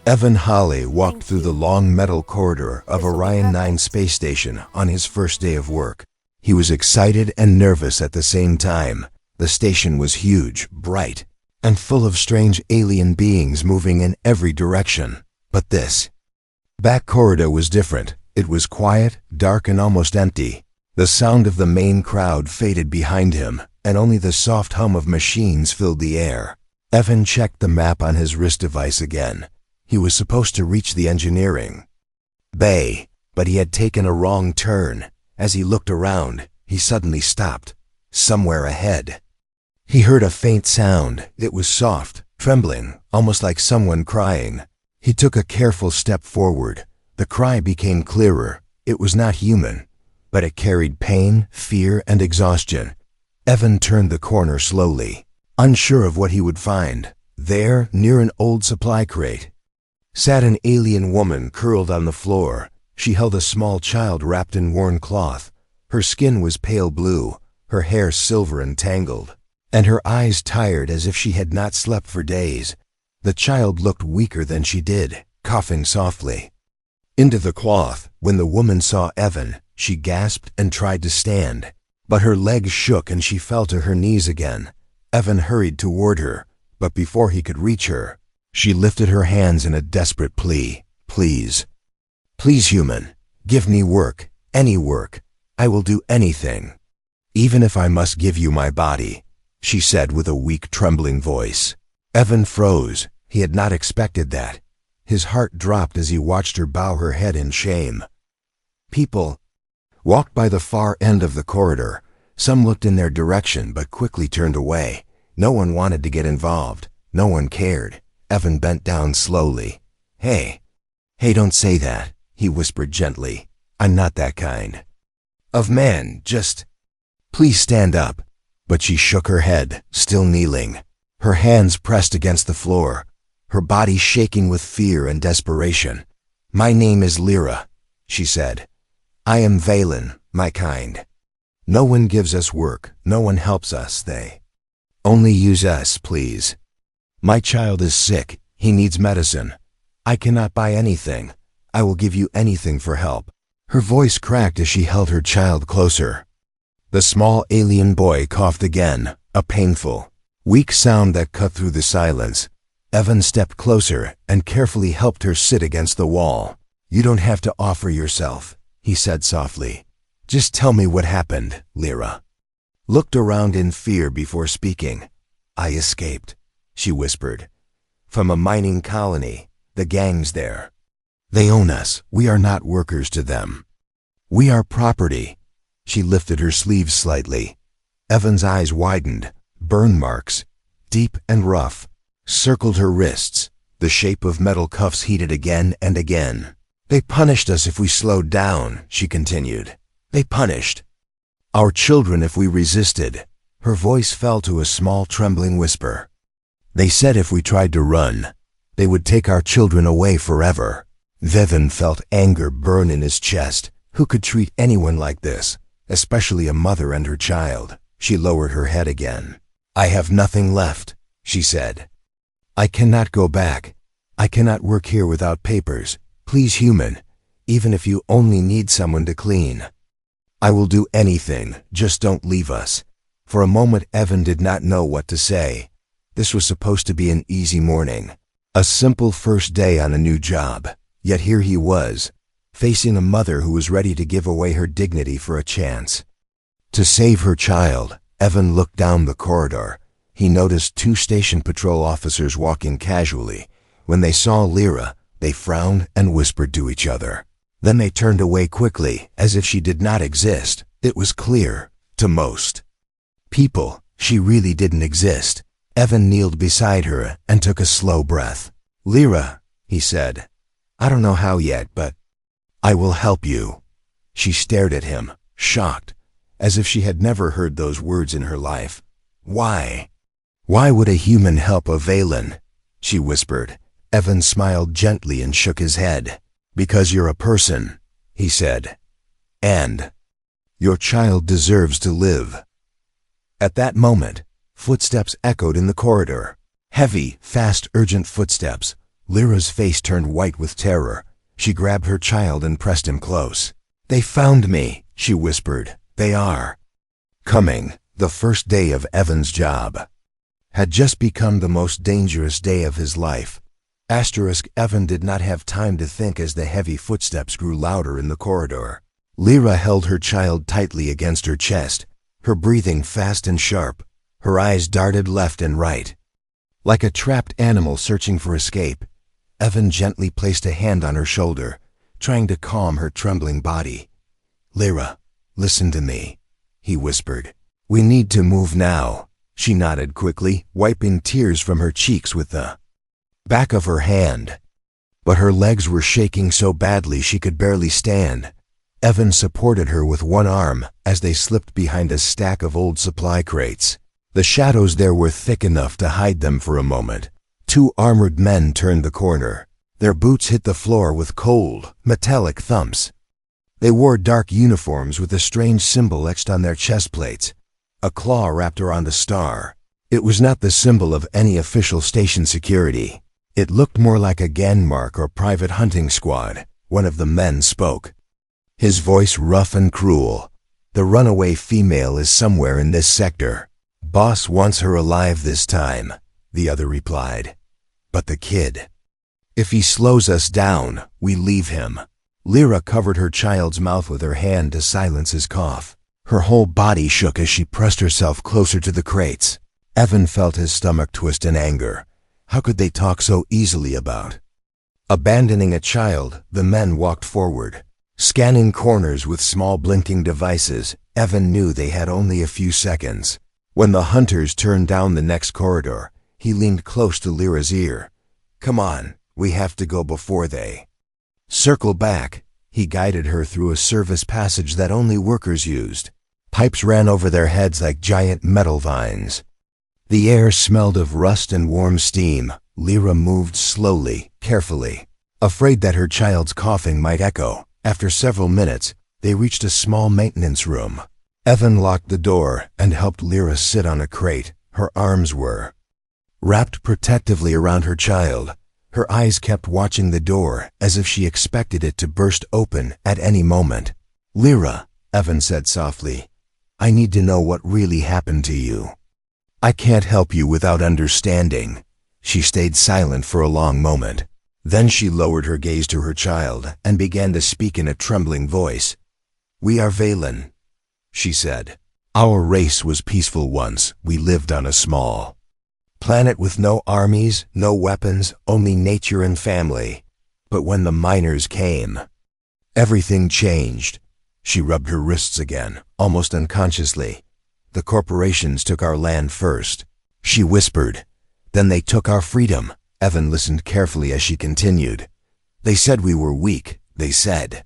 Evan Hawley walked through the long metal corridor of Orion 9 space station on his first day of work. He was excited and nervous at the same time. The station was huge, bright, and full of strange alien beings moving in every direction. But this back corridor was different. It was quiet, dark, and almost empty. The sound of the main crowd faded behind him, and only the soft hum of machines filled the air. Evan checked the map on his wrist device again. He was supposed to reach the engineering bay, but he had taken a wrong turn. As he looked around, he suddenly stopped, somewhere ahead. He heard a faint sound. It was soft, trembling, almost like someone crying. He took a careful step forward. The cry became clearer. It was not human, but it carried pain, fear, and exhaustion. Evan turned the corner slowly, unsure of what he would find. There, near an old supply crate, sat an alien woman curled on the floor. She held a small child wrapped in worn cloth. Her skin was pale blue, her hair silver and tangled, and her eyes tired as if she had not slept for days. The child looked weaker than she did, coughing softly into the cloth. When the woman saw Evan, she gasped and tried to stand, but her legs shook and she fell to her knees again. Evan hurried toward her, but before he could reach her, she lifted her hands in a desperate plea. Please, human, give me work, any work. I will do anything, even if I must give you my body, she said with a weak, trembling voice. Evan froze. He had not expected that. His heart dropped as he watched her bow her head in shame. People walked by the far end of the corridor. Some looked in their direction but quickly turned away. No one wanted to get involved. No one cared. Evan bent down slowly. Hey, don't say that, he whispered gently. I'm not that kind of man, just please stand up. But she shook her head, still kneeling, her hands pressed against the floor, her body shaking with fear and desperation. My name is Lyra, she said. I am Valen, my kind. No one gives us work, no one helps us, they only use us, please. My child is sick, he needs medicine. I cannot buy anything. I will give you anything for help. Her voice cracked as she held her child closer. The small alien boy coughed again, a painful, weak sound that cut through the silence. Evan stepped closer and carefully helped her sit against the wall. You don't have to offer yourself, he said softly. Just tell me what happened. Lyra looked around in fear before speaking. I escaped, she whispered. From a mining colony, the gangs there. They own us. We are not workers to them. We are property. She lifted her sleeves slightly. Evan's eyes widened. Burn marks, deep and rough, circled her wrists. The shape of metal cuffs heated again and again. They punished us if we slowed down, she continued. They punished our children if we resisted. Her voice fell to a small trembling whisper. They said if we tried to run, they would take our children away forever. Evan felt anger burn in his chest. Who could treat anyone like this, especially a mother and her child? She lowered her head again. I have nothing left, she said. I cannot go back. I cannot work here without papers. Please, human, even if you only need someone to clean. I will do anything, just don't leave us. For a moment, Evan did not know what to say. This was supposed to be an easy morning, a simple first day on a new job. Yet here he was, facing a mother who was ready to give away her dignity for a chance to save her child. Evan looked down the corridor. He noticed 2 station patrol officers walking casually. When they saw Lyra, they frowned and whispered to each other. Then they turned away quickly, as if she did not exist. It was clear, to most people, she really didn't exist. Evan kneeled beside her and took a slow breath. Lyra, he said. I don't know how yet, but I will help you. She stared at him, shocked, as if she had never heard those words in her life. Why? Why would a human help a Valen? She whispered. Evan smiled gently and shook his head. Because you're a person, he said. And your child deserves to live. At that moment, footsteps echoed in the corridor. Heavy, fast, urgent footsteps. Lyra's face turned white with terror. She grabbed her child and pressed him close. "They found me," she whispered. "They are coming." The first day of Evan's job had just become the most dangerous day of his life. Evan did not have time to think as the heavy footsteps grew louder in the corridor. Lyra held her child tightly against her chest, her breathing fast and sharp. Her eyes darted left and right. Like a trapped animal searching for escape, Evan gently placed a hand on her shoulder, trying to calm her trembling body. "Lyra, listen to me," he whispered. "We need to move now." She nodded quickly, wiping tears from her cheeks with the back of her hand. But her legs were shaking so badly she could barely stand. Evan supported her with one arm as they slipped behind a stack of old supply crates. The shadows there were thick enough to hide them for a moment. Two armored men turned the corner. Their boots hit the floor with cold, metallic thumps. They wore dark uniforms with a strange symbol etched on their chest plates, a claw wrapped around a star. It was not the symbol of any official station security. It looked more like a gang mark or private hunting squad. One of the men spoke, his voice rough and cruel. "The runaway female is somewhere in this sector. Boss wants her alive this time," the other replied. "But the kid, if he slows us down, we leave him." Lyra covered her child's mouth with her hand to silence his cough. Her whole body shook as she pressed herself closer to the crates. Evan felt his stomach twist in anger. How could they talk so easily about abandoning a child? The men walked forward, scanning corners with small blinking devices. Evan knew they had only a few seconds. When the hunters turned down the next corridor, he leaned close to Lyra's ear. "Come on, we have to go before they circle back." He guided her through a service passage that only workers used. Pipes ran over their heads like giant metal vines. The air smelled of rust and warm steam. Lyra moved slowly, carefully, afraid that her child's coughing might echo. After several minutes, they reached a small maintenance room. Evan locked the door and helped Lyra sit on a crate. Her arms were wrapped protectively around her child. Her eyes kept watching the door as if she expected it to burst open at any moment. "Lyra," Evan said softly, "I need to know what really happened to you. I can't help you without understanding." She stayed silent for a long moment. Then she lowered her gaze to her child and began to speak in a trembling voice. "We are Valen," she said. "Our race was peaceful once. We lived on a small planet with no armies, no weapons, only nature and family. But when the miners came, everything changed." She rubbed her wrists again, almost unconsciously. "The corporations took our land first," she whispered. "Then they took our freedom." Evan listened carefully as she continued. "They said we were weak. They said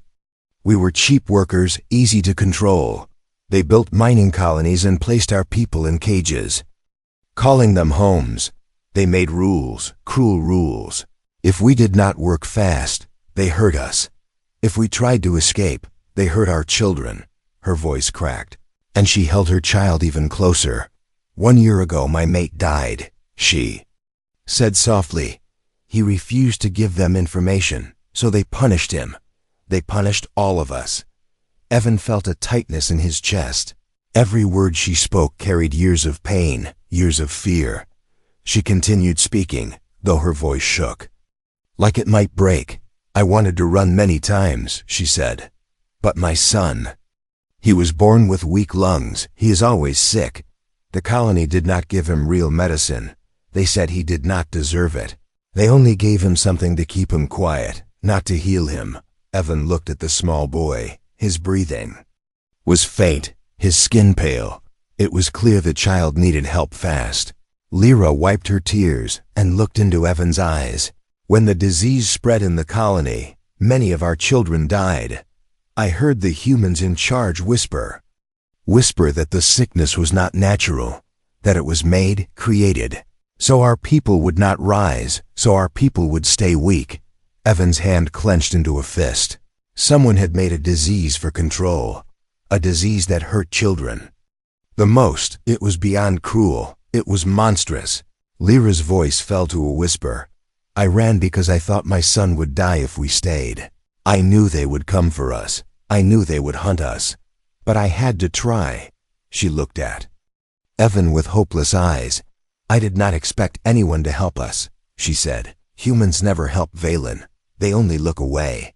we were cheap workers, easy to control. They built mining colonies and placed our people in cages, calling them homes. They made rules, cruel rules. If we did not work fast, they hurt us. If we tried to escape, they hurt our children." Her voice cracked, and she held her child even closer. "1 year ago my mate died," she said softly. "He refused to give them information, so they punished him. They punished all of us." Evan felt a tightness in his chest. Every word she spoke carried years of pain, years of fear. She continued speaking, though her voice shook, like it might break. "I wanted to run many times," she said. "But my son, he was born with weak lungs. He is always sick. The colony did not give him real medicine. They said he did not deserve it. They only gave him something to keep him quiet, not to heal him." Evan looked at the small boy. His breathing was faint, his skin pale. It was clear the child needed help fast. Lyra wiped her tears and looked into Evan's eyes. "When the disease spread in the colony, many of our children died. I heard the humans in charge whisper that the sickness was not natural, that it was made, created. So our people would not rise, so our people would stay weak." Evan's hand clenched into a fist. Someone had made a disease for control, a disease that hurt children the most. It was beyond cruel. It was monstrous. Lyra's voice fell to a whisper. I ran because I thought my son would die if we stayed. I knew they would come for us. I knew they would hunt us. But I had to try. She looked at Evan with hopeless eyes. I did not expect anyone to help us, she said. Humans never help Valen. They only look away.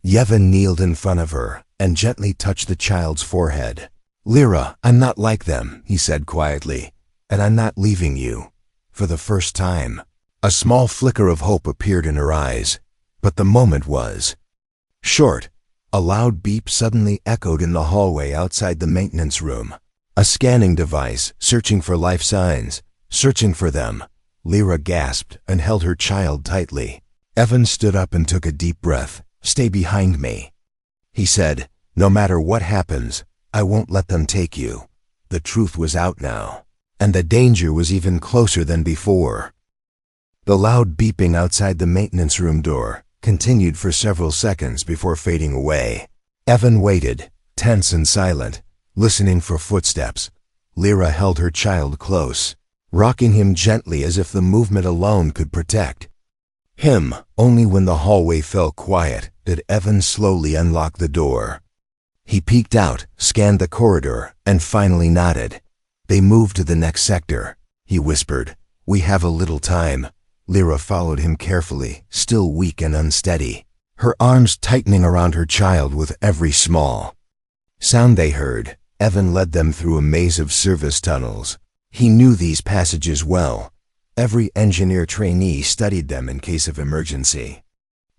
Yevon kneeled in front of her and gently touched the child's forehead. Lyra, I'm not like them, he said quietly, and I'm not leaving you. For the first time, a small flicker of hope appeared in her eyes, but the moment was short. A loud beep suddenly echoed in the hallway outside the maintenance room. A scanning device, searching for life signs, searching for them. Lyra gasped and held her child tightly. Evan stood up and took a deep breath. Stay behind me, he said. No matter what happens, I won't let them take you. The truth was out now, and the danger was even closer than before. The loud beeping outside the maintenance room door continued for several seconds before fading away. Evan waited, tense and silent, listening for footsteps. Lyra held her child close, rocking him gently as if the movement alone could protect him. Only when the hallway fell quiet did Evan slowly unlock the door. He peeked out, scanned the corridor, and finally nodded. They moved to the next sector, he whispered. We have a little time. Lyra followed him carefully, still weak and unsteady, her arms tightening around her child with every small sound they heard. Evan led them through a maze of service tunnels. He knew these passages well. Every engineer trainee studied them in case of emergency.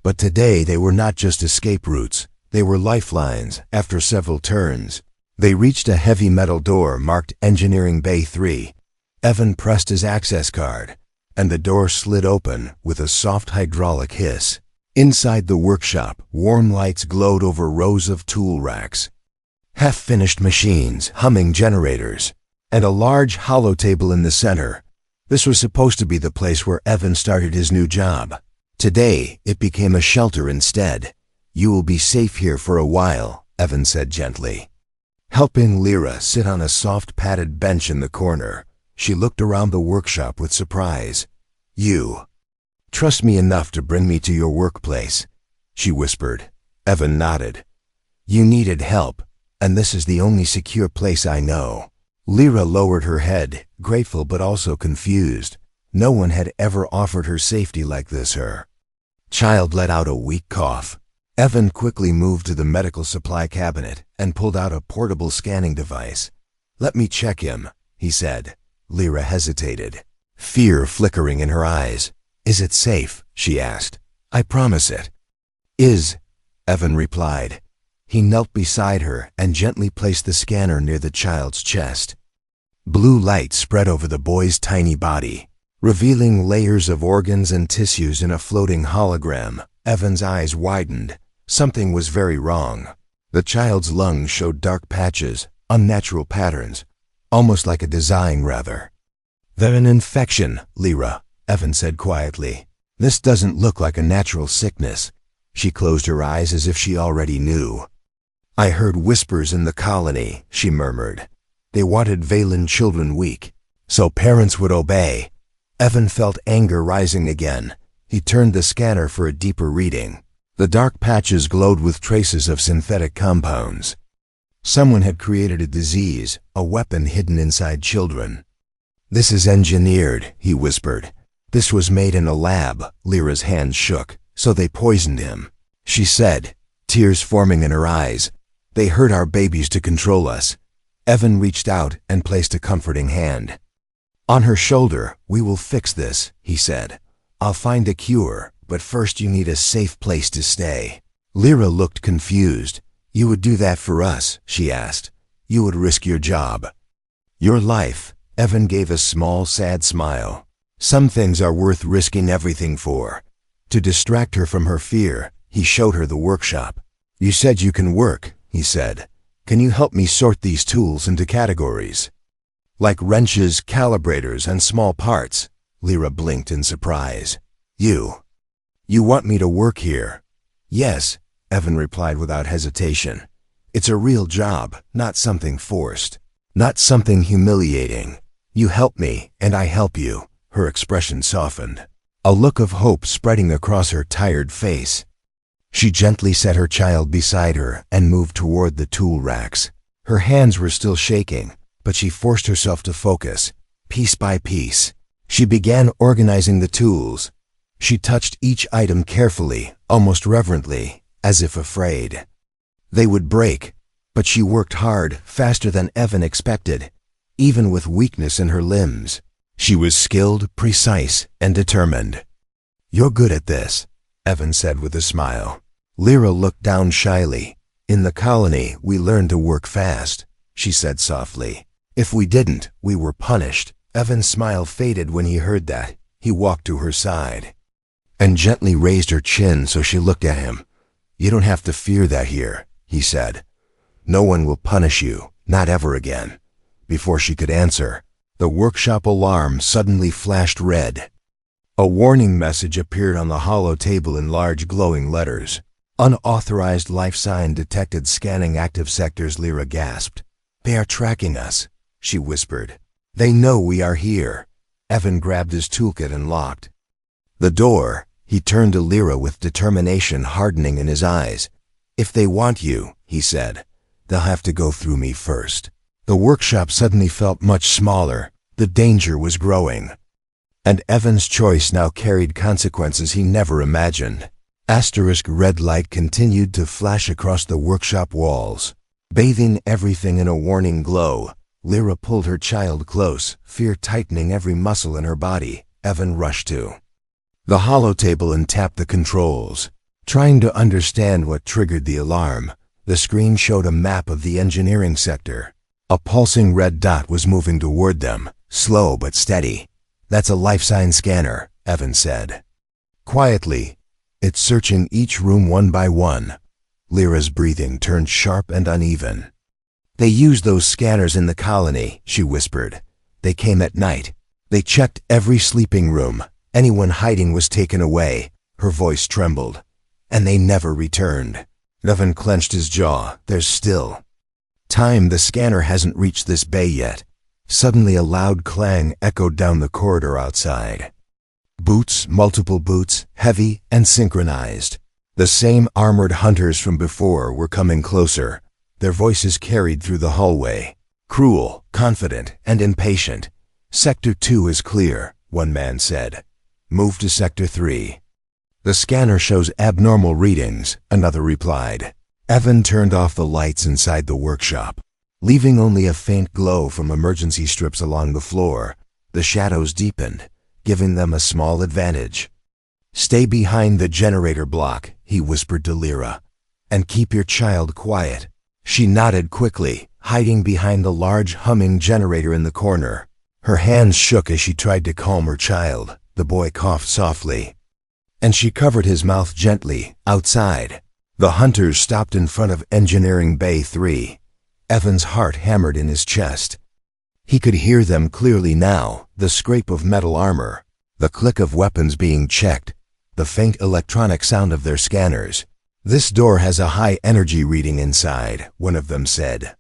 But today they were not just escape routes, they were lifelines. After several turns, they reached a heavy metal door marked Engineering Bay 3. Evan pressed his access card, and the door slid open with a soft hydraulic hiss. Inside the workshop, warm lights glowed over rows of tool racks, half-finished machines, humming generators, and a large hollow table in the center. This was supposed to be the place where Evan started his new job. Today, it became a shelter instead. You will be safe here for a while, Evan said gently, helping Lyra sit on a soft padded bench in the corner. She looked around the workshop with surprise. You trust me enough to bring me to your workplace, she whispered. Evan nodded. You needed help, and this is the only secure place I know. Lyra lowered her head, grateful but also confused. No one had ever offered her safety like this. Her child let out a weak cough. Evan quickly moved to the medical supply cabinet and pulled out a portable scanning device. Let me check him, he said. Lyra hesitated, fear flickering in her eyes. Is it safe? She asked. I promise it is, Evan replied. He knelt beside her and gently placed the scanner near the child's chest. Blue light spread over the boy's tiny body, revealing layers of organs and tissues in a floating hologram. Evan's eyes widened. Something was very wrong. The child's lungs showed dark patches, unnatural patterns, almost like a design rather. They're an infection, Lyra, Evan said quietly. This doesn't look like a natural sickness. She closed her eyes as if she already knew. I heard whispers in the colony, she murmured. They wanted Valen children weak, so parents would obey. Evan felt anger rising again. He turned the scanner for a deeper reading. The dark patches glowed with traces of synthetic compounds. Someone had created a disease, a weapon hidden inside children. This is engineered, he whispered. This was made in a lab. Lyra's hands shook. So they poisoned him, she said, tears forming in her eyes. They hurt our babies to control us. Evan reached out and placed a comforting hand on her shoulder. We will fix this, he said. I'll find a cure, but first you need a safe place to stay. Lyra looked confused. You would do that for us, she asked. You would risk your job. Your life. Evan gave a small, sad smile. Some things are worth risking everything for. To distract her from her fear, he showed her the workshop. You said you can work, he said. Can you help me sort these tools into categories? Like wrenches, calibrators, and small parts. Lyra blinked in surprise. You want me to work here? Yes, Evan replied without hesitation. It's a real job, not something forced, not something humiliating. You help me, and I help you. Her expression softened. a look of hope spreading across her tired face. She gently set her child beside her and moved toward the tool racks. Her hands were still shaking, but she forced herself to focus, piece by piece. She began organizing the tools. She touched each item carefully, almost reverently, as if afraid they would break. But she worked hard, faster than Evan expected, even with weakness in her limbs. She was skilled, precise, and determined. "You're good at this," Evan said with a smile. Lyra looked down shyly. "In the colony, we learned to work fast," she said softly. "If we didn't, we were punished." Evan's smile faded when he heard that. He walked to her side and gently raised her chin so she looked at him. "You don't have to fear that here," he said. "No one will punish you, not ever again." Before she could answer, the workshop alarm suddenly flashed red. A warning message appeared on the hollow table in large glowing letters. "Unauthorized life sign detected scanning active sectors," Lyra gasped. "They are tracking us," she whispered. "They know we are here." Evan grabbed his toolkit and locked the door. He turned to Lyra with determination hardening in his eyes. "If they want you," he said, "they'll have to go through me first." The workshop suddenly felt much smaller. The danger was growing. And Evan's choice now carried consequences he never imagined. Asterisk red light continued to flash across the workshop walls, bathing everything in a warning glow. Lyra pulled her child close, fear tightening every muscle in her body. Evan rushed to the hollow table and tapped the controls, trying to understand what triggered the alarm. The screen showed a map of the engineering sector. A pulsing red dot was moving toward them, slow but steady. "That's a life sign scanner," Evan said quietly. "It's searching each room one by one." Lyra's breathing turned sharp and uneven. "They use those scanners in the colony," she whispered. "They came at night. They checked every sleeping room. Anyone hiding was taken away." Her voice trembled. "And they never returned." Evan clenched his jaw. "There's still time. The scanner hasn't reached this bay yet." Suddenly a loud clang echoed down the corridor outside. Boots, multiple boots, heavy and synchronized. The same armored hunters from before were coming closer. Their voices carried through the hallway, cruel, confident, and impatient. "Sector 2 is clear," one man said. "Move to Sector 3. "The scanner shows abnormal readings," another replied. Evan turned off the lights inside the workshop, leaving only a faint glow from emergency strips along the floor. The shadows deepened, giving them a small advantage. "Stay behind the generator block," he whispered to Lyra, "and keep your child quiet." She nodded quickly, hiding behind the large humming generator in the corner. Her hands shook as she tried to calm her child. The boy coughed softly, and she covered his mouth gently. Outside, the hunters stopped in front of Engineering Bay 3. Evan's heart hammered in his chest. He could hear them clearly now, the scrape of metal armor, the click of weapons being checked, the faint electronic sound of their scanners. "This door has a high energy reading inside," one of them said.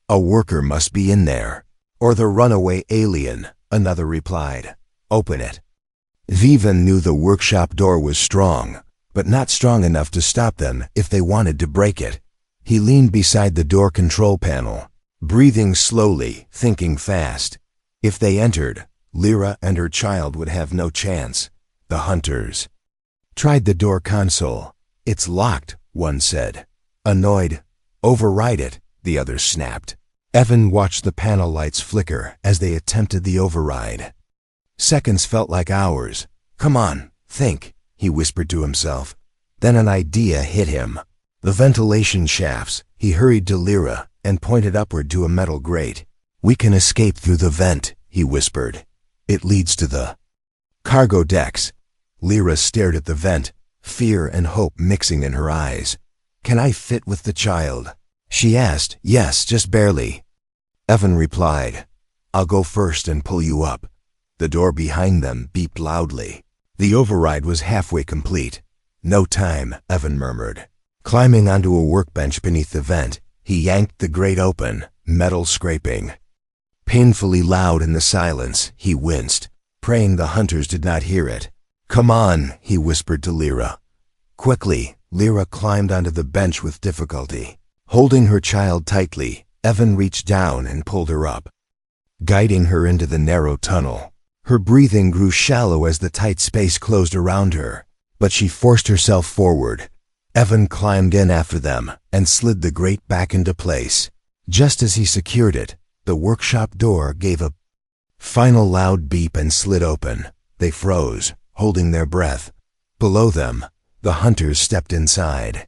"A worker must be in there." "Or the runaway alien," another replied. "Open it." Vivan knew the workshop door was strong, but not strong enough to stop them if they wanted to break it. He leaned beside the door control panel, breathing slowly, thinking fast. If they entered, Lyra and her child would have no chance. The hunters tried the door console. "It's locked," one said. Annoyed, "Override it," the other snapped. Evan watched the panel lights flicker as they attempted the override. Seconds felt like hours. "Come on, think," he whispered to himself. Then an idea hit him. The ventilation shafts. He hurried to Lyra and pointed upward to a metal grate. "We can escape through the vent," he whispered. "It leads to the cargo decks." Lyra stared at the vent, fear and hope mixing in her eyes. "Can I fit with the child?" she asked. "Yes, just barely." Evan replied, "I'll go first and pull you up." The door behind them beeped loudly. The override was halfway complete. "No time," Evan murmured. Climbing onto a workbench beneath the vent, he yanked the grate open, metal scraping painfully loud in the silence. He winced, praying the hunters did not hear it. "Come on," he whispered to Lyra. Quickly, Lyra climbed onto the bench with difficulty. Holding her child tightly, Evan reached down and pulled her up, guiding her into the narrow tunnel. Her breathing grew shallow as the tight space closed around her, but she forced herself forward. Evan climbed in after them and slid the grate back into place. Just as he secured it, the workshop door gave a final loud beep and slid open. They froze, holding their breath. Below them, the hunters stepped inside,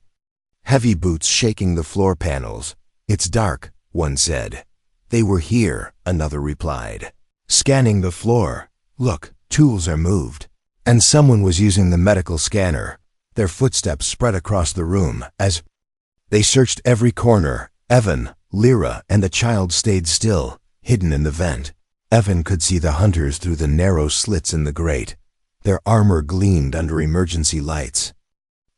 heavy boots shaking the floor panels. "It's dark," one said. "They were here," another replied, scanning the floor. "Look, tools are moved." And someone was using the medical scanner. Their footsteps spread across the room as they searched every corner. Evan, Lyra, and the child stayed still, hidden in the vent. Evan could see the hunters through the narrow slits in the grate. Their armor gleamed under emergency lights,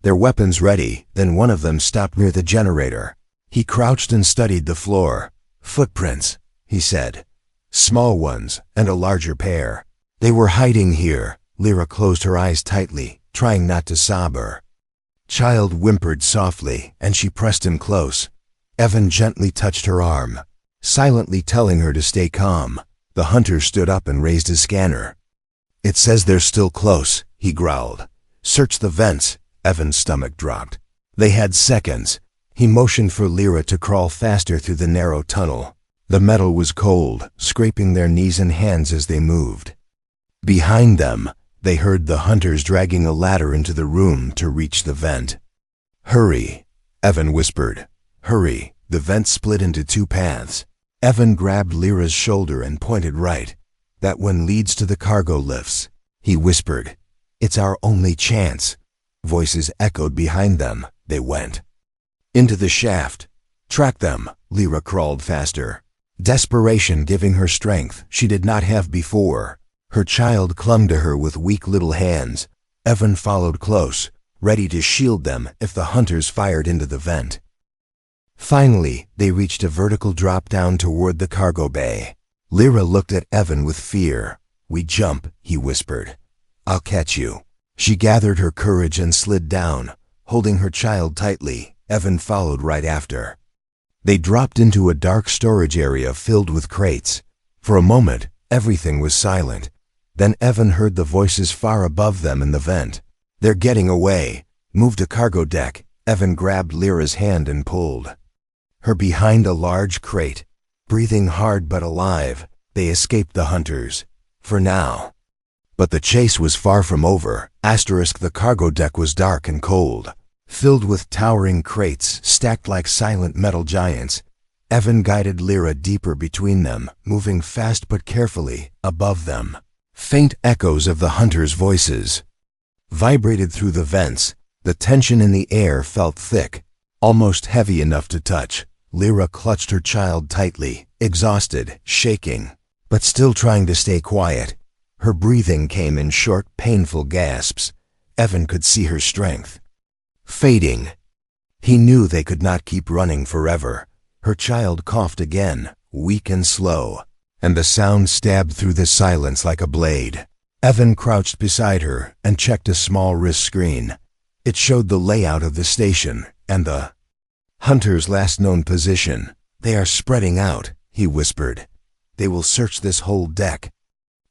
their weapons ready. Then one of them stopped near the generator. He crouched and studied the floor. "Footprints," he said. "Small ones and a larger pair. They were hiding here." Lyra closed her eyes tightly, trying not to sob. Her child whimpered softly, and she pressed him close. Evan gently touched her arm, silently telling her to stay calm. The hunter stood up and raised his scanner. "It says they're still close," he growled. "Search the vents." Evan's stomach dropped. They had seconds. He motioned for Lyra to crawl faster through the narrow tunnel. The metal was cold, scraping their knees and hands as they moved. Behind them, they heard the hunters dragging a ladder into the room to reach the vent. "Hurry," Evan whispered. "Hurry." The vent split into two paths. Evan grabbed Lyra's shoulder and pointed right. "That one leads to the cargo lifts," he whispered. "It's our only chance." Voices echoed behind them. They went into the shaft. "Track them." Lyra crawled faster, desperation giving her strength she did not have before. Her child clung to her with weak little hands. Evan followed close, ready to shield them if the hunters fired into the vent. Finally, they reached a vertical drop down toward the cargo bay. Lyra looked at Evan with fear. "We jump," he whispered. "I'll catch you." She gathered her courage and slid down, holding her child tightly. Evan followed right after. They dropped into a dark storage area filled with crates. For a moment, everything was silent. Then Evan heard the voices far above them in the vent. "They're getting away. Move to cargo deck." Evan grabbed Lyra's hand and pulled her behind a large crate. Breathing hard but alive, they escaped the hunters. For now. But the chase was far from over. The cargo deck was dark and cold, filled with towering crates stacked like silent metal giants. Evan guided Lyra deeper between them, moving fast but carefully. Above them, faint echoes of the hunters' voices vibrated through the vents. The tension in the air felt thick, almost heavy enough to touch. Lyra clutched her child tightly, exhausted, shaking, but still trying to stay quiet. Her breathing came in short, painful gasps. Evan could see her strength fading. He knew they could not keep running forever. Her child coughed again, weak and slow, and the sound stabbed through the silence like a blade. Evan crouched beside her and checked a small wrist screen. It showed the layout of the station and the hunters' last known position. "They are spreading out," he whispered. "They will search this whole deck."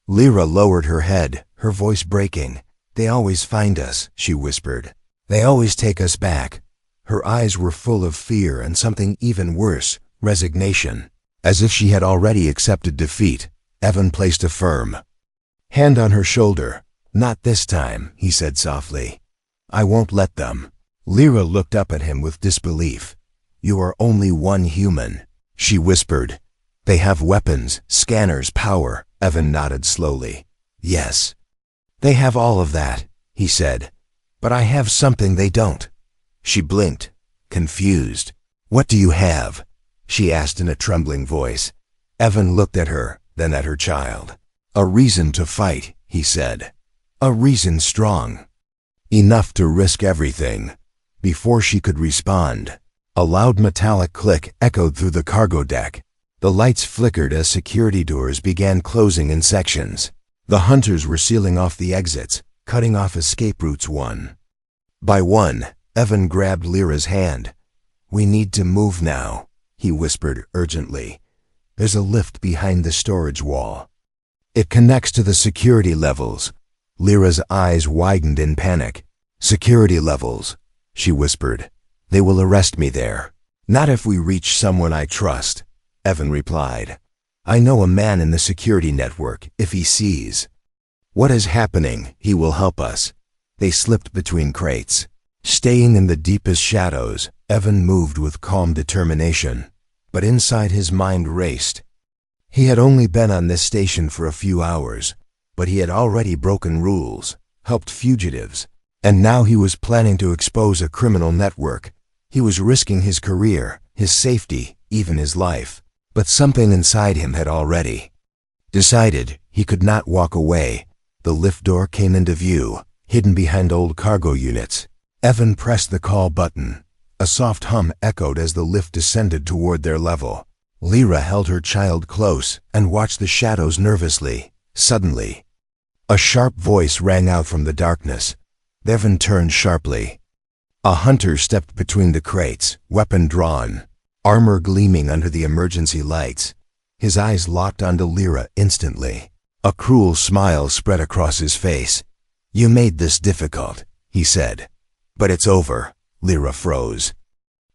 Lyra lowered her head, her voice breaking. "They always find us," she whispered. "They always take us back." Her eyes were full of fear and something even worse, resignation. As if she had already accepted defeat, Evan placed a firm hand on her shoulder. "Not this time," he said softly. "I won't let them." Lyra looked up at him with disbelief. "You are only one human," she whispered. "They have weapons, scanners, power." Evan nodded slowly. "Yes, they have all of that," he said. "But I have something they don't." She blinked, confused. "What do you have?" she asked in a trembling voice. Evan looked at her, then at her child. "A reason to fight," he said. "A reason strong enough to risk everything." Before she could respond, a loud metallic click echoed through the cargo deck. The lights flickered as security doors began closing in sections. The hunters were sealing off the exits, cutting off escape routes one by one. Evan grabbed Lyra's hand. "We need to move now," he whispered urgently. "There's a lift behind the storage wall. It connects to the security levels." Lyra's eyes widened in panic. "Security levels," she whispered. "They will arrest me there." "Not if we reach someone I trust," Evan replied. "I know a man in the security network. If he sees what is happening, he will help us." They slipped between crates. Staying in the deepest shadows, Evan moved with calm determination, but inside his mind raced. He had only been on this station for a few hours, but he had already broken rules, helped fugitives, and now he was planning to expose a criminal network. He was risking his career, his safety, even his life. But something inside him had already decided he could not walk away. The lift door came into view, hidden behind old cargo units. Evan pressed the call button. A soft hum echoed as the lift descended toward their level. Lyra held her child close and watched the shadows nervously. Suddenly, a sharp voice rang out from the darkness. Evan turned sharply. A hunter stepped between the crates, weapon drawn, armor gleaming under the emergency lights. His eyes locked onto Lyra instantly. A cruel smile spread across his face. "You made this difficult," he said. "But it's over." Lyra froze,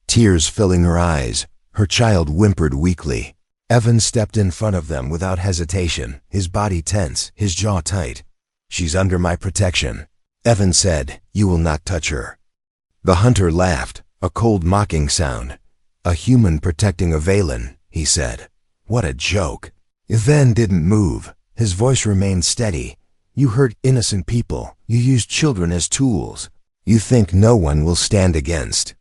tears filling her eyes. Her child whimpered weakly. Evan stepped in front of them without hesitation, his body tense, his jaw tight. "She's under my protection," Evan said. "You will not touch her." The hunter laughed, a cold mocking sound. "A human protecting a Valen," he said. "What a joke." Evan didn't move. His voice remained steady. "You hurt innocent people. You use children as tools. You think no one will stand against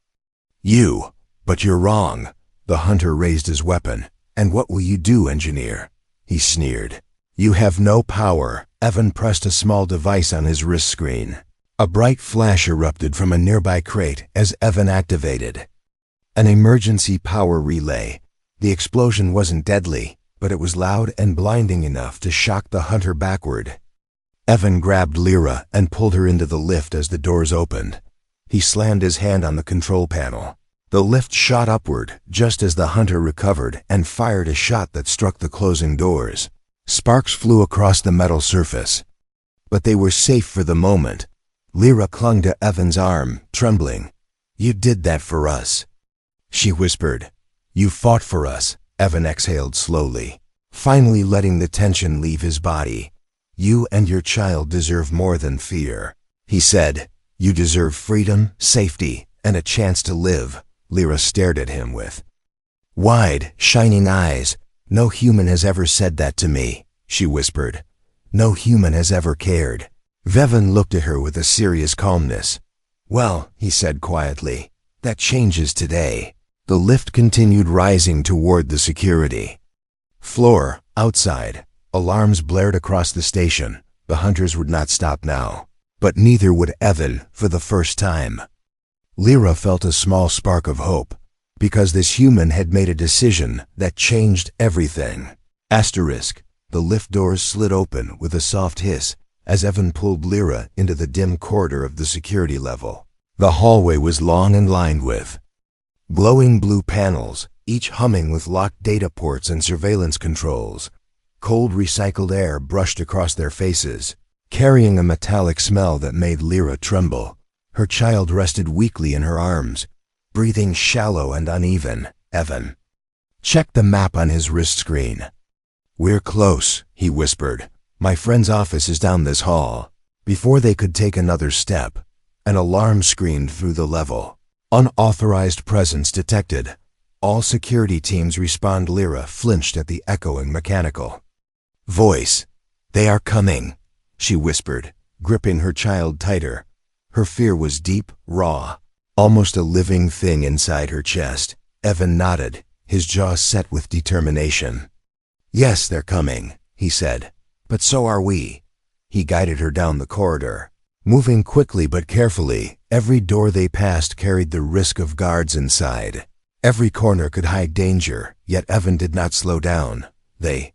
you, but you're wrong." The hunter raised his weapon. "And what will you do, engineer?" he sneered. "You have no power." Evan pressed a small device on his wrist screen. A bright flash erupted from a nearby crate as Evan activated an emergency power relay. The explosion wasn't deadly, but it was loud and blinding enough to shock the hunter backward. Evan grabbed Lyra and pulled her into the lift as the doors opened. He slammed his hand on the control panel. The lift shot upward just as the hunter recovered and fired a shot that struck the closing doors. Sparks flew across the metal surface. But they were safe for the moment. Lyra clung to Evan's arm, trembling. "You did that for us," she whispered. "You fought for us." Evan exhaled slowly, finally letting the tension leave his body. "You and your child deserve more than fear," he said. "You deserve freedom, safety, and a chance to live." Lyra stared at him with wide, shining eyes. "No human has ever said that to me," she whispered. "No human has ever cared." Evan looked at her with a serious calmness. "Well," he said quietly, "that changes today." The lift continued rising toward the security floor. Outside, alarms blared across the station. The hunters would not stop now, but neither would Evan for the first time. Lyra felt a small spark of hope, because this human had made a decision that changed everything. Asterisk. The lift doors slid open with a soft hiss as Evan pulled Lyra into the dim corridor of the security level. The hallway was long and lined with glowing blue panels, each humming with locked data ports and surveillance controls. Cold recycled air brushed across their faces, carrying a metallic smell that made Lyra tremble. Her child rested weakly in her arms, breathing shallow and uneven. Evan checked the map on his wrist screen. "We're close," he whispered. "My friend's office is down this hall." Before they could take another step, an alarm screamed through the level. "Unauthorized presence detected." All security teams respond. Lyra flinched at the echoing mechanical voice. "They are coming," she whispered, gripping her child tighter. Her fear was deep, raw, almost a living thing inside her chest. Evan nodded, his jaw set with determination. "Yes, they're coming," he said. "But so are we." He guided her down the corridor, moving quickly but carefully. Every door they passed carried the risk of guards inside. Every corner could hide danger, yet Evan did not slow down. They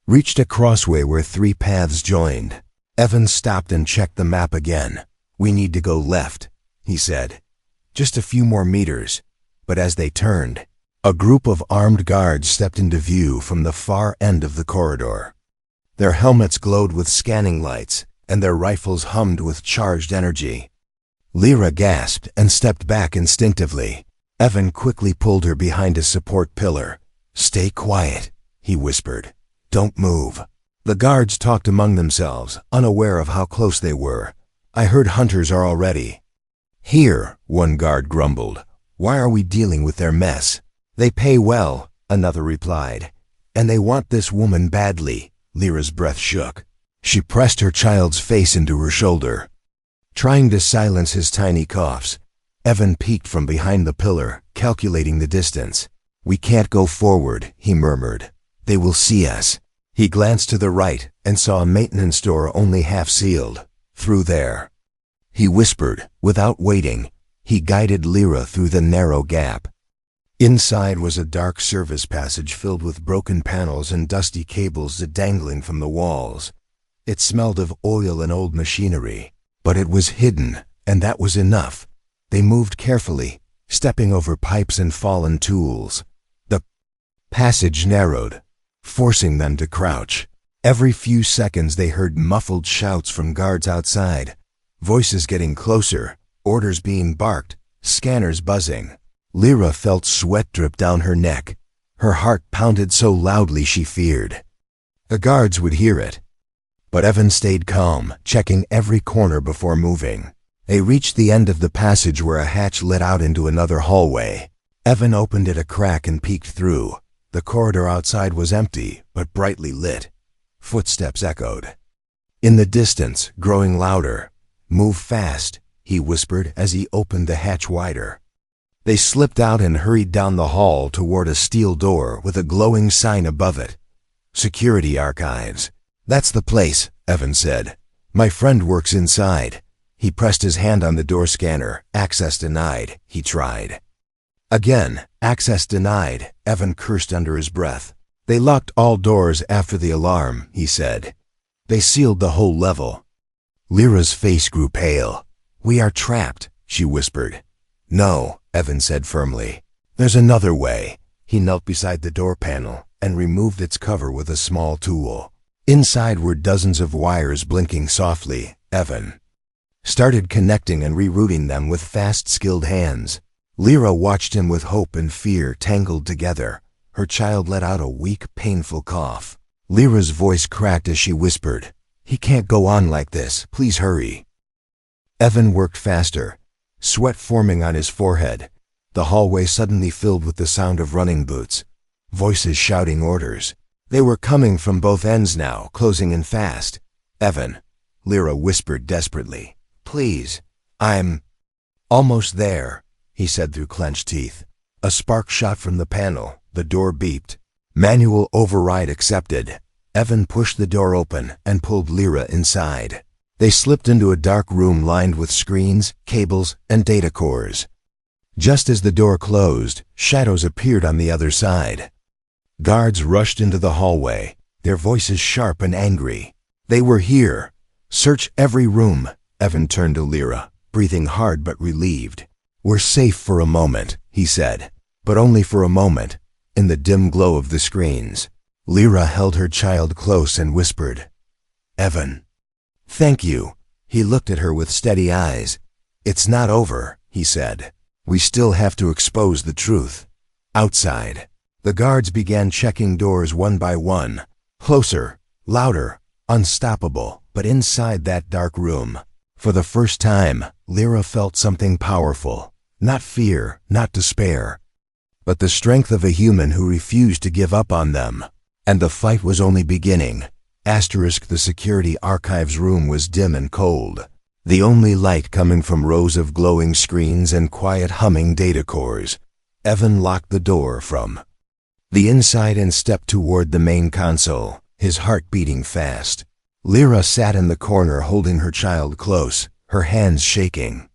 reached a crossway where three paths joined. Evan stopped and checked the map again. "We need to go left," he said. "Just a few more meters." But as they turned, a group of armed guards stepped into view from the far end of the corridor. Their helmets glowed with scanning lights, and their rifles hummed with charged energy. Lyra gasped and stepped back instinctively. Evan quickly pulled her behind a support pillar. "Stay quiet," he whispered. "Don't move." The guards talked among themselves, unaware of how close they were. "I heard hunters are already here," one guard grumbled. "Why are we dealing with their mess?" "They pay well," another replied. "And they want this woman badly." Lyra's breath shook. She pressed her child's face into her shoulder, trying to silence his tiny coughs. Evan peeked from behind the pillar, calculating the distance. "We can't go forward," he murmured. "They will see us." He glanced to the right and saw a maintenance door only half sealed. "Through there," he whispered. Without waiting, he guided Lyra through the narrow gap. Inside was a dark service passage filled with broken panels and dusty cables dangling from the walls. It smelled of oil and old machinery, but it was hidden, and that was enough. They moved carefully, stepping over pipes and fallen tools. The passage narrowed, forcing them to crouch. Every few seconds they heard muffled shouts from guards outside, voices getting closer, orders being barked, scanners buzzing. Lyra felt sweat drip down her neck. Her heart pounded so loudly she feared the guards would hear it. But Evan stayed calm, checking every corner before moving. They reached the end of the passage where a hatch led out into another hallway. Evan opened it a crack and peeked through. The corridor outside was empty, but brightly lit. Footsteps echoed. In the distance, growing louder. "Move fast," he whispered as he opened the hatch wider. They slipped out and hurried down the hall toward a steel door with a glowing sign above it. "Security Archives." "That's the place," Evan said. "My friend works inside." He pressed his hand on the door scanner. "Access denied," he tried. Again, "Access denied," Evan cursed under his breath. "They locked all doors after the alarm," he said. "They sealed the whole level." Lyra's face grew pale. "We are trapped," she whispered. "No," Evan said firmly. "There's another way." He knelt beside the door panel and removed its cover with a small tool. Inside were dozens of wires blinking softly. Evan started connecting and rerouting them with fast, skilled hands. Lyra watched him with hope and fear tangled together. Her child let out a weak, painful cough. Lyra's voice cracked as she whispered, "He can't go on like this. Please hurry." Evan worked faster, sweat forming on his forehead. The hallway suddenly filled with the sound of running boots, voices shouting orders. They were coming from both ends now, closing in fast. "Evan," Lyra whispered desperately. "Please, I'm almost there," he said through clenched teeth. A spark shot from the panel. The door beeped. "Manual override accepted." Evan pushed the door open and pulled Lyra inside. They slipped into a dark room lined with screens, cables, and data cores. Just as the door closed, shadows appeared on the other side. Guards rushed into the hallway, their voices sharp and angry. "They were here. Search every room." Evan turned to Lyra, breathing hard but relieved. "We're safe for a moment," he said, but only for a moment, in the dim glow of the screens. Lyra held her child close and whispered, "Evan, thank you." He looked at her with steady eyes. "It's not over," he said. "We still have to expose the truth." Outside, the guards began checking doors one by one. Closer, louder, unstoppable. But inside that dark room, for the first time, Lyra felt something powerful. Not fear, not despair, but the strength of a human who refused to give up on them. And the fight was only beginning. The security archives room was dim and cold. The only light coming from rows of glowing screens and quiet humming data cores. Evan locked the door from the inside and stepped toward the main console, his heart beating fast. Lyra sat in the corner holding her child close, her hands shaking,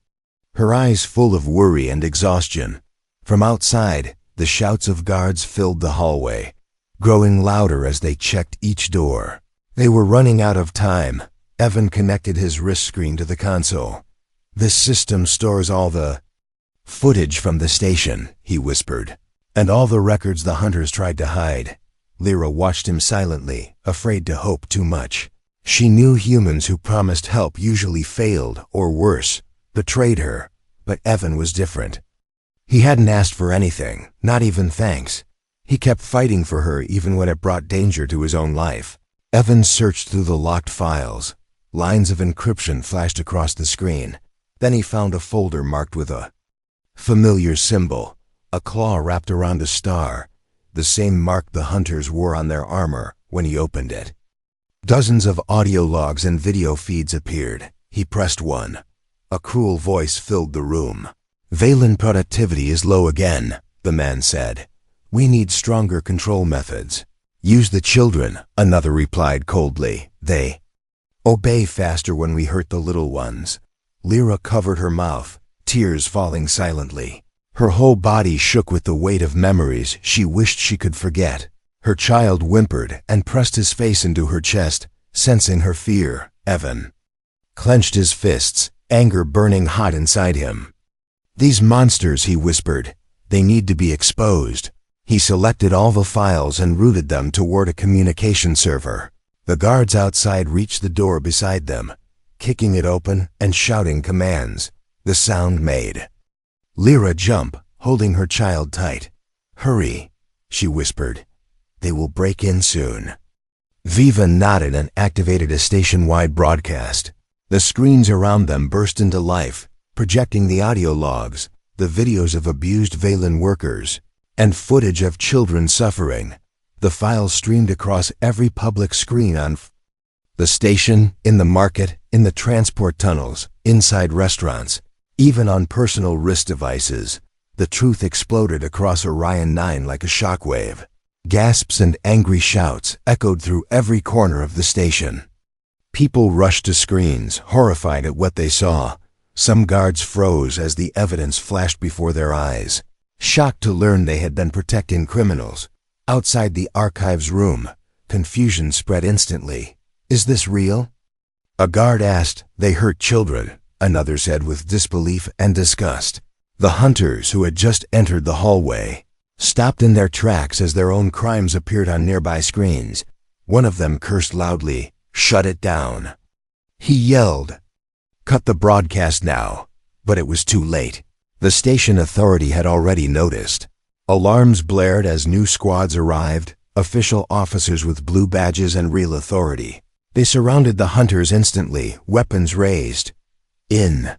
her eyes full of worry and exhaustion. From outside, the shouts of guards filled the hallway, growing louder as they checked each door. They were running out of time. Evan connected his wrist screen to the console. "This system stores all the footage from the station," he whispered, "and all the records the hunters tried to hide." Lyra watched him silently, afraid to hope too much. She knew humans who promised help usually failed, or worse, betrayed her, but Evan was different. He hadn't asked for anything, not even thanks. He kept fighting for her even when it brought danger to his own life. Evan searched through the locked files. Lines of encryption flashed across the screen. Then he found a folder marked with a familiar symbol, a claw wrapped around a star, the same mark the hunters wore on their armor when he opened it. Dozens of audio logs and video feeds appeared. He pressed one. A cruel voice filled the room. "Valen productivity is low again," the man said. "We need stronger control methods." "Use the children," another replied coldly. "They obey faster when we hurt the little ones." Lyra covered her mouth, tears falling silently. Her whole body shook with the weight of memories she wished she could forget. Her child whimpered and pressed his face into her chest, sensing her fear. Evan clenched his fists, anger burning hot inside him. "These monsters," he whispered, "they need to be exposed." He selected all the files and routed them toward a communication server. The guards outside reached the door beside them, kicking it open and shouting commands. The sound made Lyra jump, holding her child tight. "Hurry," she whispered. "They will break in soon." Viva nodded and activated a station-wide broadcast. The screens around them burst into life, projecting the audio logs, the videos of abused Valen workers, and footage of children suffering. The files streamed across every public screen on the station, in the market, in the transport tunnels, inside restaurants, even on personal wrist devices. The truth exploded across Orion 9 like a shockwave. Gasps and angry shouts echoed through every corner of the station. People rushed to screens, horrified at what they saw. Some guards froze as the evidence flashed before their eyes, shocked to learn they had been protecting criminals. Outside the archives room, confusion spread instantly. "Is this real?" a guard asked. "They hurt children," another said with disbelief and disgust. The hunters, who had just entered the hallway, stopped in their tracks as their own crimes appeared on nearby screens. One of them cursed loudly. "Shut it down," he yelled. "Cut the broadcast now." But it was too late. The station authority had already noticed. Alarms blared as new squads arrived, official officers with blue badges and real authority. They surrounded the hunters instantly, weapons raised. "In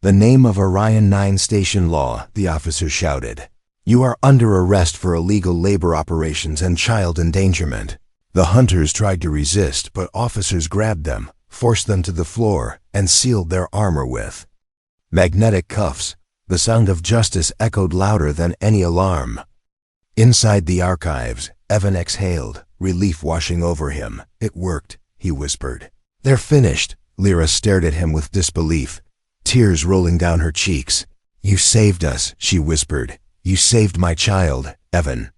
the name of Orion 9 station law," the officer shouted, "you are under arrest for illegal labor operations and child endangerment." The hunters tried to resist, but officers grabbed them, forced them to the floor, and sealed their armor with magnetic cuffs. The sound of justice echoed louder than any alarm. Inside the archives, Evan exhaled, relief washing over him. "It worked," he whispered. "They're finished." Lyra stared at him with disbelief, tears rolling down her cheeks. "You saved us," she whispered. "You saved my child." Evan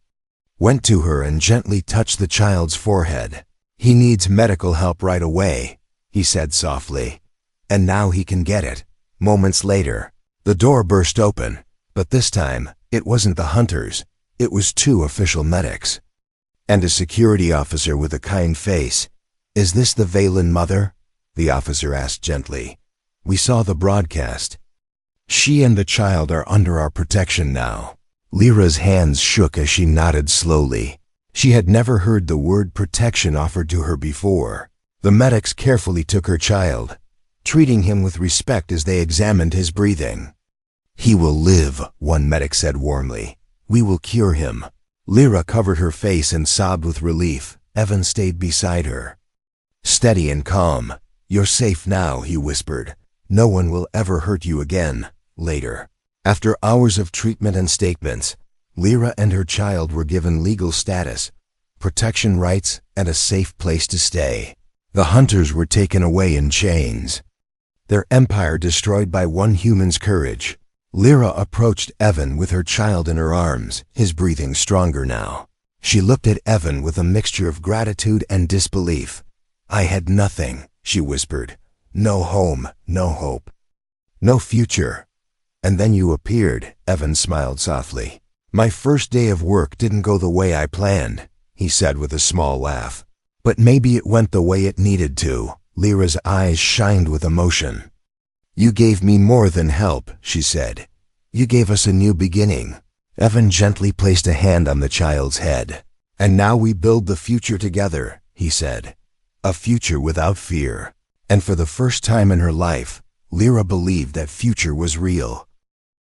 went to her and gently touched the child's forehead. "He needs medical help right away," he said softly. "And now he can get it." Moments later, the door burst open, but this time, it wasn't the hunters. It was two official medics and a security officer with a kind face. "Is this the Valen mother?" the officer asked gently. "We saw the broadcast. She and the child are under our protection now." Lyra's hands shook as she nodded slowly. She had never heard the word protection offered to her before. The medics carefully took her child, treating him with respect as they examined his breathing. "He will live," one medic said warmly. "We will cure him." Lyra covered her face and sobbed with relief. Evan stayed beside her, steady and calm. "You're safe now," he whispered. "No one will ever hurt you again." Later, after hours of treatment and statements, Lyra and her child were given legal status, protection rights, and a safe place to stay. The hunters were taken away in chains, their empire destroyed by one human's courage. Lyra approached Evan with her child in her arms, his breathing stronger now. She looked at Evan with a mixture of gratitude and disbelief. "I had nothing," she whispered. No home, no hope, no future. And then you appeared, Evan smiled softly. My first day of work didn't go the way I planned, he said with a small laugh. But maybe it went the way it needed to. Lyra's eyes shined with emotion. You gave me more than help, she said. You gave us a new beginning. Evan gently placed a hand on the child's head. And now we build the future together, he said. A future without fear. And for the first time in her life, Lyra believed that future was real.